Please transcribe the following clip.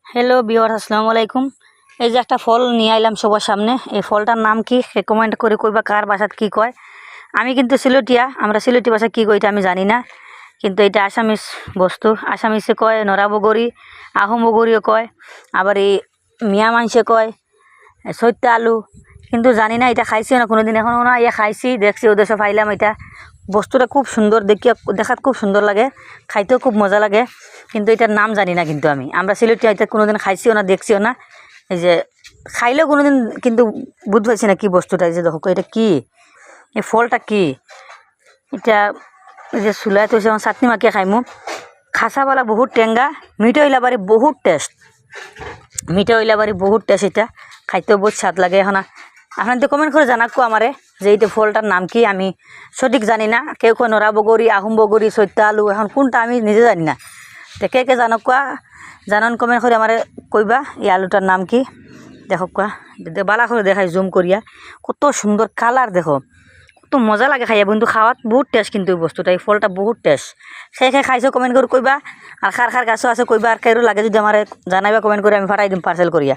Hello viewers, আসসালামু আলাইকুম। এই যে একটা ফল নিয়ে আইলাম সবার সামনে। এই ফলটার নাম কি কমেন্ট করে কইবা, কার বাসাত কি কয়। আমি কিন্তু সিলেটিয়া, আমরা সিলেটি ভাষা কি কই এটা আমি জানি না, কিন্তু এটা আসামিস বস্তু। আসামিসে কয় নরাবগরি, আহমবগরিও কয়, আবার এই মিয়া মানসে কয় সৈত্যা আলু। কিন্তু জানি না, এটা খাইছিও না কোনোদিন, এখনও না ইয়ে খাইছি, দেখছি ওদের সব পাইলাম। এটা বস্তুটা খুব সুন্দর, দেখাত খুব সুন্দর লাগে, খাইতেও খুব মজা লাগে, কিন্তু এটার নাম জানি না। কিন্তু আমরা সিলেটি এটা কোনোদিন খাইছিও না, দেখছিও না। এই যে খাইলেও কোনোদিন কিন্তু বুঝতে পারছি না কি বস্তুটা। এই যে দেখো এটা কি, এই ফলটা কি এটা। এই যে চুলাই থৈছে, চাটনি মাখিয়ে খাইমু। খাসাবালা বহুত টেঙ্গা, মিঠা হইলা বাড়ি বহুত টেস্ট, মিঠা হইলা বাড়ি বহুত টেস্ট। এটা খাইতেও বহুত স্বাদ লাগে। এখন আপনাদের কমেন্ট করে জানাকো আমারে যে এইটা ফলটার নাম কি। আমি সঠিক জানি না, কেউ কয় নরা বগরি, আহম বগরি, সৈত্যা আলু, এখন কোনটা আমি নিজে জানি না। তো কে জানকা জানান কমেন্ট করে আমারে কইবা এই আলুটার নাম কি। দেখো বালা করে দেখাই জুম করিয়া, কত সুন্দর কালার, দেখো কত মজা লাগে খাইয়া বন্ধু। খাওয়াত বহুত টেস্ট, কিন্তু এই বস্তুটা, এই ফলটা বহুত টেস্ট। সেই খাইছো কমেন্ট করে কইবা, আর খার গাছও আছে কইবা, আর কেউ লাগে যদি আমার জানাইবা কমেন্ট করে, আমি ফাটাই দিম পার্সেল করিয়া।